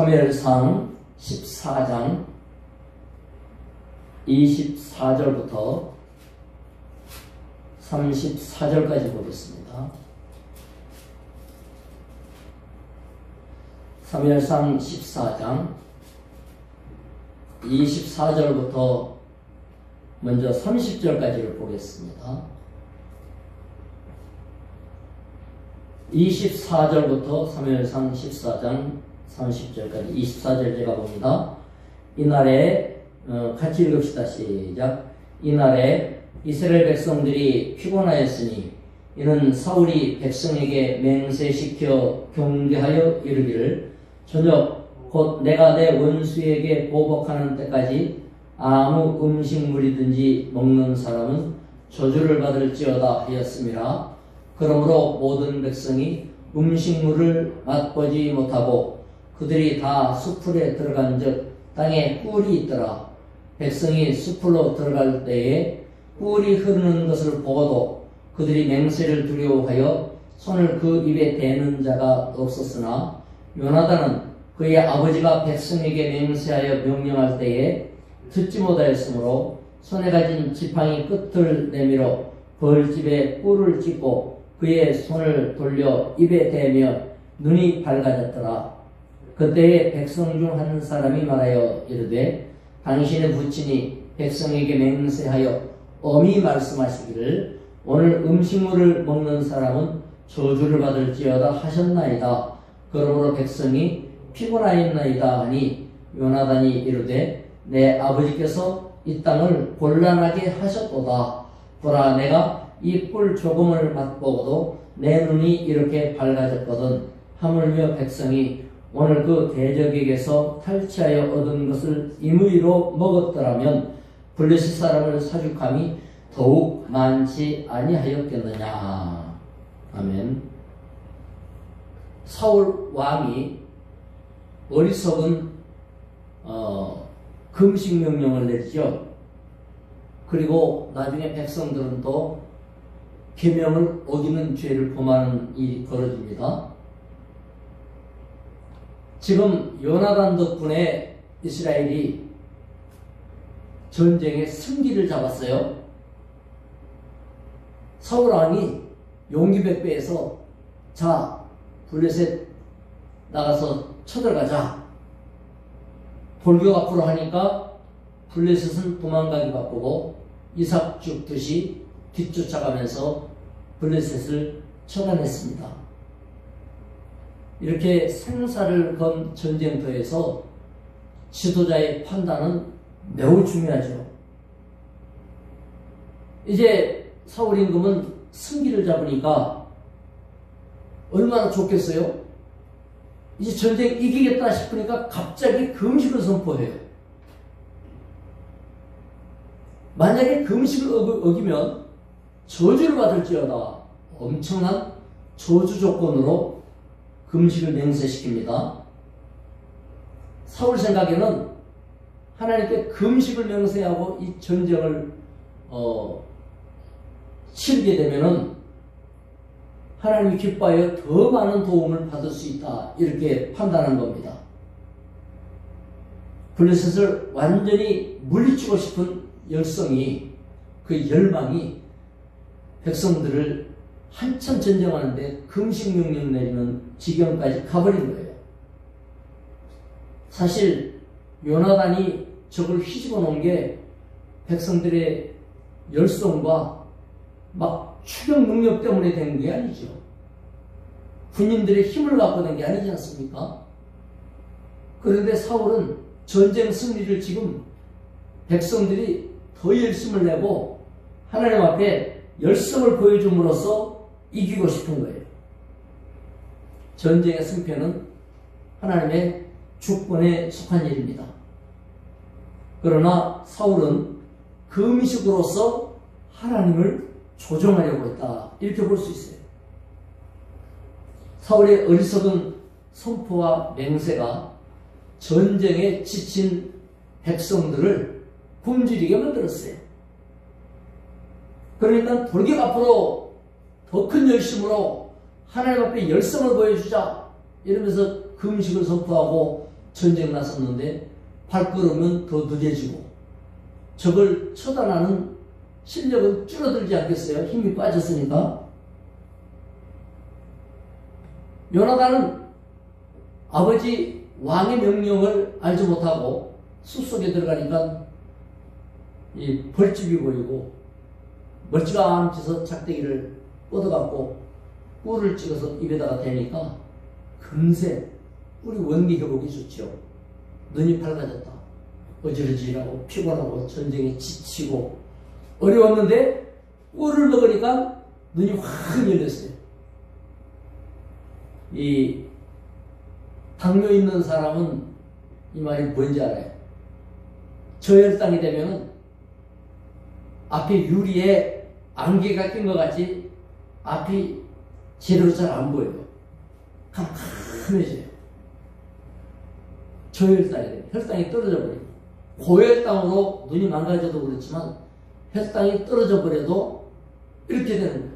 사무엘상 14장 24절부터 34절까지 보겠습니다. 사무엘상 14장 24절부터 먼저 30절까지를 보겠습니다. 24절부터 사무엘상 14장 30절까지 24절 제가 봅니다. 이날에 같이 읽읍시다. 시작. 이날에 이스라엘 백성들이 피곤하였으니 이는 사울이 백성에게 맹세시켜 경계하여 이르기를 저녁 곧 내가 내 원수에게 보복하는 때까지 아무 음식물이든지 먹는 사람은 저주를 받을지어다 하였음이라. 그러므로 모든 백성이 음식물을 맛보지 못하고 그들이 다 수풀에 들어간 즉 땅에 꿀이 있더라. 백성이 수풀로 들어갈 때에 꿀이 흐르는 것을 보고도 그들이 맹세를 두려워하여 손을 그 입에 대는 자가 없었으나 요나단은 그의 아버지가 백성에게 맹세하여 명령할 때에 듣지 못하였으므로 손에 가진 지팡이 끝을 내밀어 벌집에 꿀을 찍고 그의 손을 돌려 입에 대며 눈이 밝아졌더라. 그때에 백성 중 한 사람이 말하여 이르되 당신의 부친이 백성에게 맹세하여 엄히 말씀하시기를 오늘 음식물을 먹는 사람은 저주를 받을지어다 하셨나이다. 그러므로 백성이 피곤하였나이다 하니 요나단이 이르되 내 아버지께서 이 땅을 곤란하게 하셨도다. 보라 내가 이 꿀 조금을 맛보고도 내 눈이 이렇게 밝아졌거든. 하물며 백성이 오늘 그 대적에게서 탈취하여 얻은 것을 임의로 먹었더라면 블레셋 사람을 사륙함이 더욱 많지 아니하였겠느냐. 아멘. 사울 왕이 어리석은 금식 명령을 내리죠. 그리고 나중에 백성들은 또 계명을 어기는 죄를 범하는 일이 벌어집니다. 지금 요나단 덕분에 이스라엘이 전쟁의 승기를 잡았어요. 사울 왕이 용기 백배해서 자 블레셋 나가서 쳐들어가자. 돌격 앞으로 하니까 블레셋은 도망가기 바쁘고 이삭 죽듯이 뒤쫓아가면서 블레셋을 쳐다냈습니다. 이렇게 생사를 건 전쟁터에서 지도자의 판단은 매우 중요하죠. 이제 사울 임금은 승기를 잡으니까 얼마나 좋겠어요? 이제 전쟁 이기겠다 싶으니까 갑자기 금식을 선포해요. 만약에 금식을 어기면 저주를 받을지어다. 엄청난 저주 조건으로 금식을 맹세시킵니다. 사울 생각에는 하나님께 금식을 맹세하고 이 전쟁을 치르게 되면은 하나님이 기뻐하여 더 많은 도움을 받을 수 있다. 이렇게 판단한 겁니다. 블레셋을 완전히 물리치고 싶은 열성이, 그 열망이 백성들을 한참 전쟁하는데 금식 명령 내리는 지경까지 가버린 거예요. 사실 요나단이 적을 휘집어 놓은 게 백성들의 열성과 막 추격 능력 때문에 된 게 아니죠. 군인들의 힘을 갖고 된 게 아니지 않습니까? 그런데 사울은 전쟁 승리를 지금 백성들이 더 열심을 내고 하나님 앞에 열성을 보여줌으로써 이기고 싶은 거예요. 전쟁의 승패는 하나님의 주권에 속한 일입니다. 그러나 사울은 금식으로서 하나님을 조정하려고 했다. 이렇게 볼 수 있어요. 사울의 어리석은 선포와 맹세가 전쟁에 지친 백성들을 굶주리게 만들었어요. 그러니까 돌격 앞으로 더 큰 열심으로 하나님 앞에 열성을 보여주자 이러면서 금식을 선포하고 전쟁 나섰는데 발걸음은 더 늦어지고 적을 처단하는 실력은 줄어들지 않겠어요? 힘이 빠졌으니까. 요나단은 아버지 왕의 명령을 알지 못하고 숲속에 들어가니까 이 벌집이 보이고 멀찌감치 해서 작대기를 뻗어갖고 꿀을 찍어서 입에다가 대니까 금세 꿀이 원기 회복이 좋죠. 눈이 밝아졌다. 어지러지하고 피곤하고 전쟁에 지치고 어려웠는데 꿀을 먹으니까 눈이 확 열렸어요. 이 당뇨 있는 사람은 이 말이 뭔지 알아요. 저혈당이 되면은 앞에 유리에 안개가 낀 것 같이 앞이 제대로 잘 안 보여요. 캄캄해져요. 저혈당이 돼요. 혈당이 떨어져 버리고 고혈당으로 눈이 망가져도 그렇지만 혈당이 떨어져 버려도 이렇게 되는 거예요.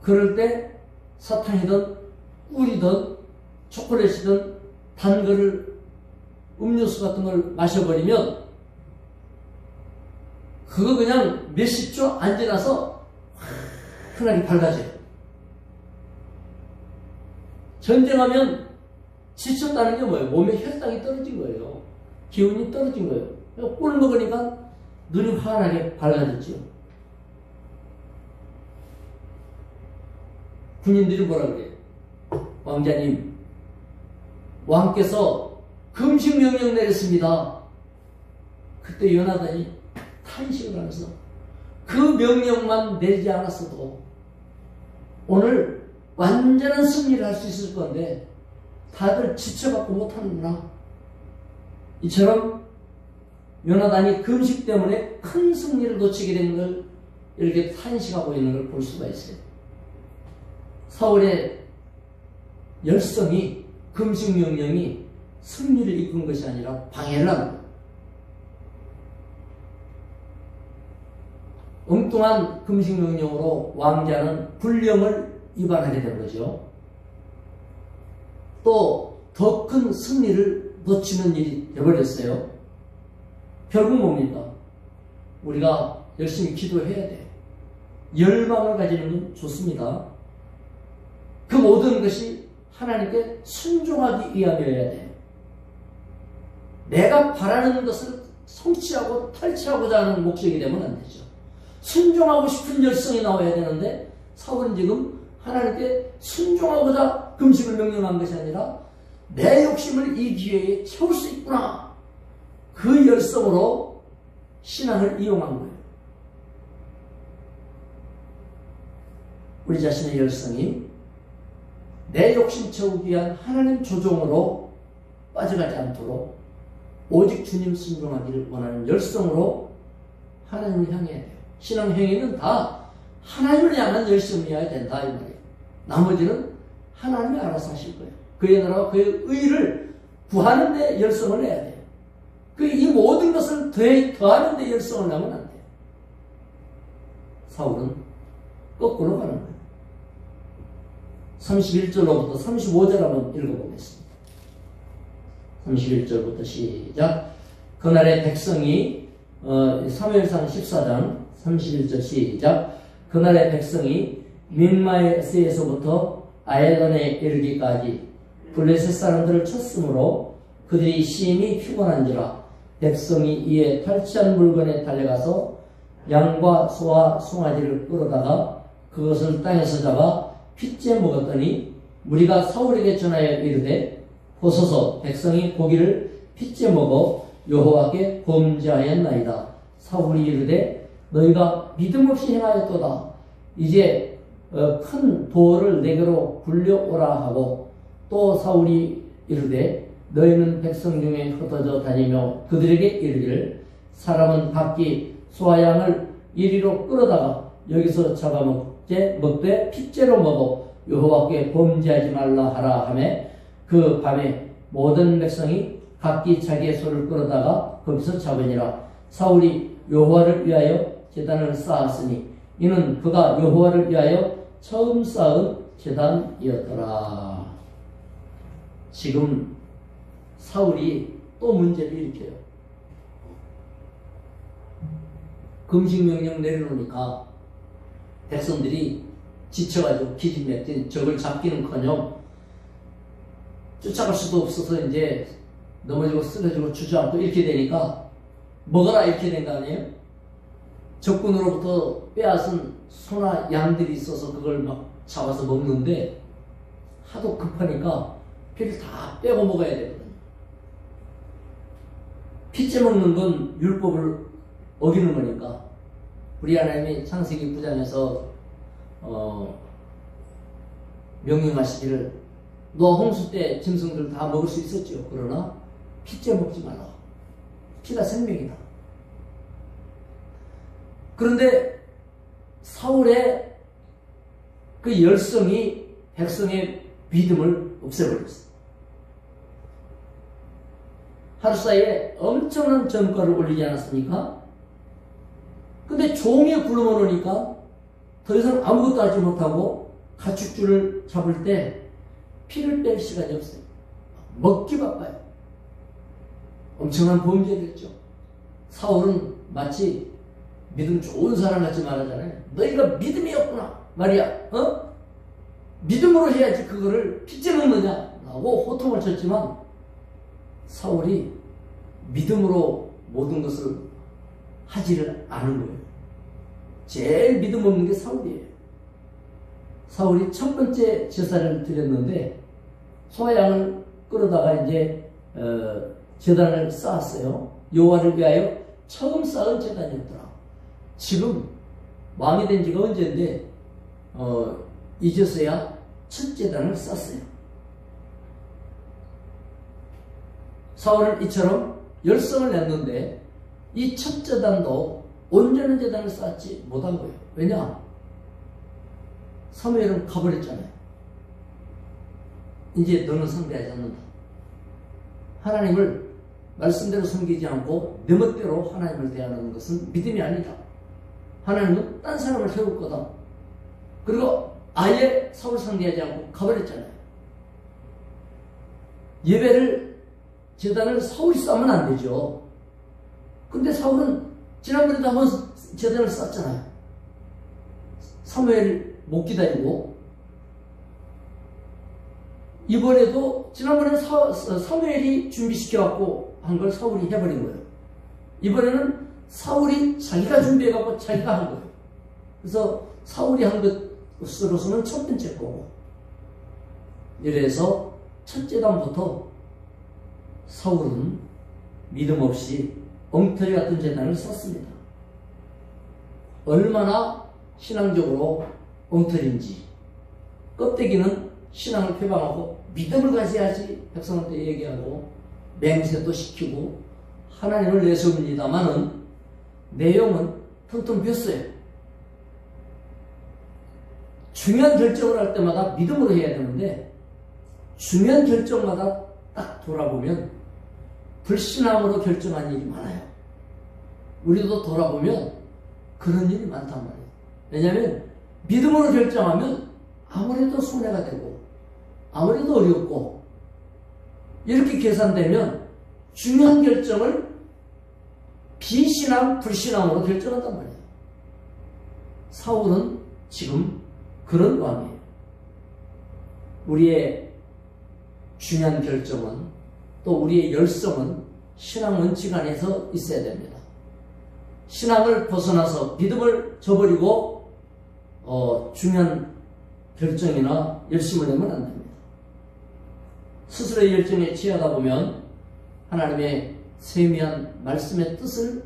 그럴 때 사탕이든 꿀이든 초콜릿이든 단 거를 음료수 같은 걸 마셔버리면 그거 그냥 몇십 초 안 지나서 환하게 밝아져요. 전쟁하면 지쳤다는 게 뭐예요? 몸에 혈당이 떨어진 거예요. 기운이 떨어진 거예요. 꿀 먹으니까 눈이 환하게 밝아졌죠. 군인들이 뭐라 그래요? 왕자님, 왕께서 금식 명령 내렸습니다. 그때 요나단이 탄식을 하면서 그 명령만 내리지 않았어도 오늘 완전한 승리를 할 수 있을 건데 다들 지쳐갖고 못하는구나. 이처럼 요나단이 금식 때문에 큰 승리를 놓치게 된 걸 이렇게 탄식하고 있는 걸 볼 수가 있어요. 사울의 열성이 금식 명령이 승리를 이끈 것이 아니라 방해를 한 거예요. 엉뚱한 금식 명령으로 왕자는 불령을 위반하게 된 거죠. 또 더 큰 승리를 놓치는 일이 되어버렸어요. 결국 뭡니까? 우리가 열심히 기도해야 돼. 열망을 가지는 건 좋습니다. 그 모든 것이 하나님께 순종하기 위함이어야 돼. 내가 바라는 것을 성취하고 탈취하고자 하는 목적이 되면 안 되죠. 순종하고 싶은 열성이 나와야 되는데 사울은 지금 하나님께 순종하고자 금식을 명령한 것이 아니라 내 욕심을 이 기회에 채울 수 있구나. 그 열성으로 신앙을 이용한 거예요. 우리 자신의 열성이 내 욕심 채우기 위한 하나님 조종으로 빠져가지 않도록 오직 주님 순종하기를 원하는 열성으로 하나님을 향해야 돼요. 신앙 행위는 다 하나님을 향한 열심이어야 된다 이 말이에요. 나머지는 하나님이 알아서 하실 거예요. 그의 나라와 그의 의를 구하는 데 열성을 내야 돼요. 이 모든 것을 더하는 데 열성을 내면 안 돼요. 사울은 거꾸로 가는 거예요. 31절로부터 35절 한번 읽어보겠습니다. 31절부터 시작. 그날의 백성이 사무엘상 14장 31절 시작. 그날의 백성이 민마에서부터 아에던에 이르기까지 블레셋 사람들을 쳤으므로 그들이 심히 피곤한지라 백성이 이에 탈취한 물건에 달려가서 양과 소와 송아지를 끌어다가 그것을 땅에서 잡아 핏째 먹었더니 무리가 사울에게 전하여 이르되 보소서 백성이 고기를 핏째 먹어 여호와께 범죄하였나이다. 사울이 이르되 너희가 믿음 없이 행하였도다. 이제 큰 돌을 내게로 굴려오라 하고 또 사울이 이르되 너희는 백성 중에 흩어져 다니며 그들에게 이르기를 사람은 각기 소와 양을 이리로 끌어다가 여기서 잡아먹되 핏째로 먹어 여호와께 범죄하지 말라 하라 하매 그 밤에 모든 백성이 각기 자기의 소를 끌어다가 거기서 잡으니라. 사울이 여호와를 위하여 제단을 쌓았으니 이는 그가 여호와를 위하여 처음 쌓은 제단이었더라. 지금 사울이 또 문제를 일으켜요. 금식명령 내려놓으니까 백성들이 지쳐가지고 기진맥진 적을 잡기는커녕 쫓아갈 수도 없어서 이제 넘어지고 쓰러지고 주저앉고 이렇게 되니까 먹어라 이렇게 된 거 아니에요? 적군으로부터 빼앗은 소나 양들이 있어서 그걸 막 잡아서 먹는데 하도 급하니까 피를 다 빼고 먹어야 되거든요. 피째 먹는 건 율법을 어기는 거니까 우리 하나님이 창세기 9장에서 명령하시기를 너 홍수 때 짐승들 다 먹을 수 있었죠. 그러나 피째 먹지 말라. 피가 생명이다. 그런데 사울의 그 열성이 백성의 믿음을 없애버렸어요. 하루 사이에 엄청난 전과를 올리지 않았습니까? 근데 종이 굶어놓으니까 더 이상 아무것도 하지 못하고 가축줄을 잡을 때 피를 뺄 시간이 없어요. 먹기 바빠요. 엄청난 범죄겠죠. 사울은 마치 믿음 좋은 사람 같이 말하잖아요. 너희가 믿음이 없구나 말이야. 믿음으로 해야지 그거를 피째 먹느냐 라고 호통을 쳤지만 사울이 믿음으로 모든 것을 하지를 않은 거예요. 제일 믿음 없는 게 사울이에요. 사울이 첫 번째 제사를 드렸는데 소양을 끌어다가 이제 제단을 쌓았어요. 여호와를 위하여 처음 쌓은 제단이었더라. 지금 왕이 된 지가 언제인데 이제서야 첫 제단을 쌓았어요. 사울은 이처럼 열성을 냈는데 이 첫 제단도 온전한 제단을 쌓지 못한 거예요. 왜냐? 사무엘은 가버렸잖아요. 이제 너는 상대하지 않는다. 하나님을 말씀대로 섬기지 않고 내 멋대로 하나님을 대하는 것은 믿음이 아니다. 하나님은 딴 사람을 세울 거다. 그리고 아예 사울 상대하지 않고 가버렸잖아요. 예배를 제단을 사울이 쌓으면 안 되죠. 근데 사울은 지난번에도 한번 제단을 쌓았잖아요. 사무엘 못 기다리고 이번에도 지난번에는 사무엘이 준비시켜갖고 한 걸 사울이 해버린 거예요. 이번에는 사울이 자기가 준비해갖고 자기가 한 거예요. 그래서 사울이 한 것으로서는 첫 번째 거고 이래서 첫 제단부터 사울은 믿음 없이 엉터리 같은 제단을 쌓습니다. 얼마나 신앙적으로 엉터리인지 껍데기는 신앙을 표방하고 믿음을 가져야지 백성한테 얘기하고 맹세도 시키고 하나님을 내세웁니다마는 내용은 텅텅 비었어요. 중요한 결정을 할 때마다 믿음으로 해야 되는데 중요한 결정마다 딱 돌아보면 불신앙으로 결정한 일이 많아요. 우리도 돌아보면 그런 일이 많단 말이에요. 왜냐하면 믿음으로 결정하면 아무래도 손해가 되고 아무래도 어렵고 이렇게 계산되면 중요한 결정을 비신앙, 불신앙으로 결정한단 말이에요. 사울은 지금 그런 왕이에요. 우리의 중요한 결정은 또 우리의 열성은 신앙 원칙 안에서 있어야 됩니다. 신앙을 벗어나서 믿음을 저버리고 중요한 결정이나 열심을 내면 안 됩니다. 스스로의 열정에 취하다 보면 하나님의 세미한 말씀의 뜻을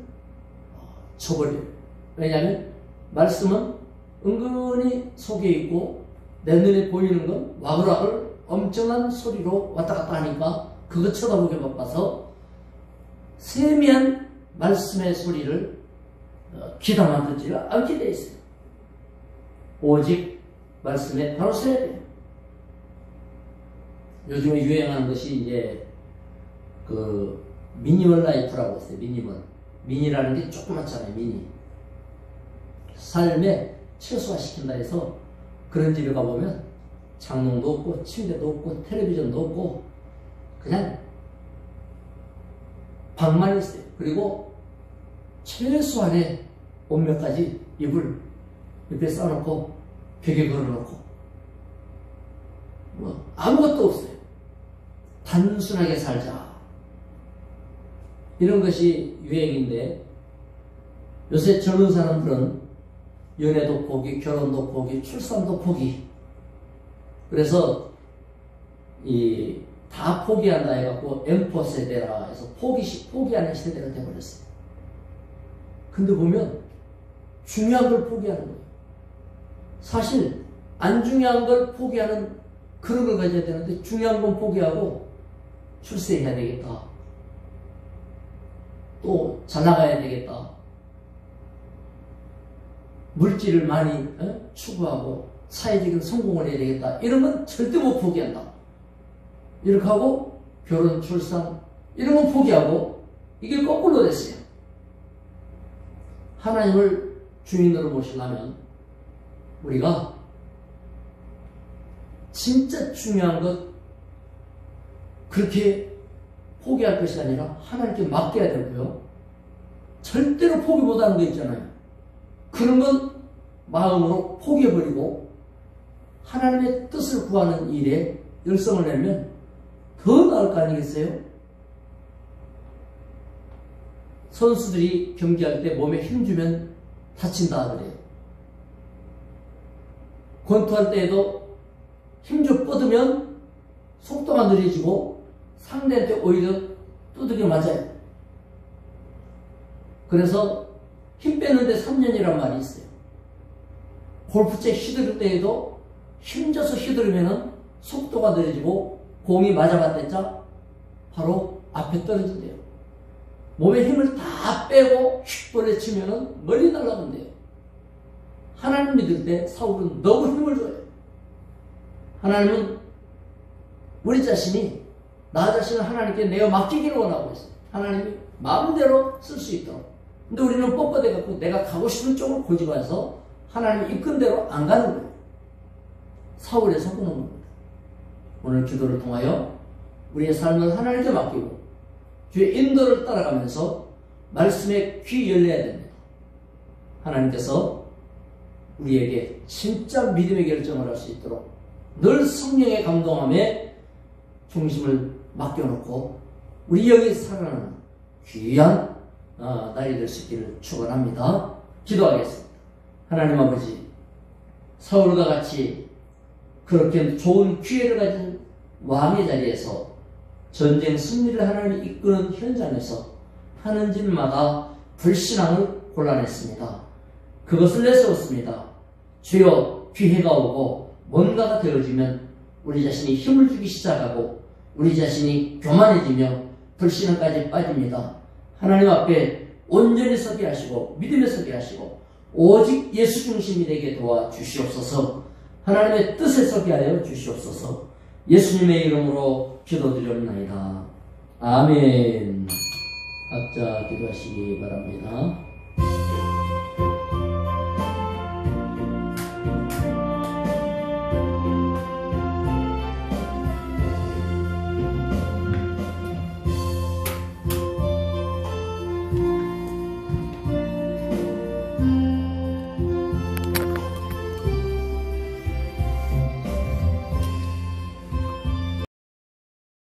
저버려요. 왜냐하면 말씀은 은근히 속에 있고 내 눈에 보이는 건 와글와글 엄청난 소리로 왔다 갔다 하니까 그거 쳐다보기 바빠서 세미한 말씀의 소리를 귀담아 듣지 않게 돼 있어요. 오직 말씀에 바로 서야 돼요. 요즘에 유행하는 것이 이제 그 미니멀 라이프라고 했어요. 미니라는 게 조그맣잖아요. 미니. 삶에 최소화시킨다 해서 그런 집에 가보면 장롱도 없고 침대도 없고 텔레비전도 없고 그냥 방만 있어요. 그리고 최소한의 옷 몇 가지 입을 옆에 써놓고 벽에 걸어놓고 뭐 아무것도 없어요. 단순하게 살자. 이런 것이 유행인데 요새 젊은 사람들은 연애도 포기, 결혼도 포기, 출산도 포기. 그래서 다 포기한다 해갖고 M4 세대라 해서 포기하는 세대가 돼버렸어요. 근데 보면 중요한 걸 포기하는 거예요. 사실 안 중요한 걸 포기하는 그런 걸 가져야 되는데 중요한 건 포기하고 출세해야 되겠다. 또 잘 나가야 되겠다. 물질을 많이 추구하고 사회적인 성공을 해야 되겠다. 이런 건 절대 못 포기한다. 이렇게 하고 결혼, 출산 이런 건 포기하고 이게 거꾸로 됐어요. 하나님을 주인으로 모시려면 우리가 진짜 중요한 것 그렇게 포기할 것이 아니라 하나님께 맡겨야 되고요. 절대로 포기 못하는 거 있잖아요. 그런 건 마음으로 포기해버리고 하나님의 뜻을 구하는 일에 열성을 내면 더 나을 거 아니겠어요? 선수들이 경기할 때 몸에 힘주면 다친다 그래요. 권투할 때에도 힘줘 뻗으면 속도가 느려지고 상대한테 오히려 두들겨 맞아요. 그래서 힘 빼는데 3년이란 말이 있어요. 골프채 휘두를 때에도 힘줘서 휘두르면 속도가 느려지고 공이 맞아봤댔자 바로 앞에 떨어진대요. 몸에 힘을 다 빼고 휙 돌려치면 멀리 날아간대요. 하나님 믿을 때 사울은 너무 힘을 줘요. 하나님은 우리 자신이 나 자신을 하나님께 내어 맡기기를 원하고 있어요. 하나님이 마음대로 쓸 수 있도록. 근데 우리는 뻣뻣해갖고 내가 가고 싶은 쪽을 고집해서 하나님이 이끈 대로 안 가는 거예요. 사울의 성공은 겁니다. 오늘 기도를 통하여 우리의 삶을 하나님께 맡기고 주의 인도를 따라가면서 말씀에 귀 열려야 됩니다. 하나님께서 우리에게 진짜 믿음의 결정을 할 수 있도록 늘 성령의 감동함에 중심을 맡겨놓고 우리 영이 살아나는 귀한 날이 될 수 있기를 축원합니다. 기도하겠습니다. 하나님 아버지, 사울과 같이 그렇게 좋은 기회를 가진 왕의 자리에서 전쟁 승리를 하나님이 이끄는 현장에서 하는 짓마다 불신앙을 골라냈습니다. 그것을 내세웠습니다. 주여, 기회가 오고 뭔가가 되어지면 우리 자신이 힘을 주기 시작하고 우리 자신이 교만해지며 불신앙까지 빠집니다. 하나님 앞에 온전히 서게 하시고 믿음에 서게 하시고 오직 예수 중심이 되게 도와주시옵소서. 하나님의 뜻에 서게 하여 주시옵소서. 예수님의 이름으로 기도드렸나이다. 아멘. 각자 기도하시기 바랍니다.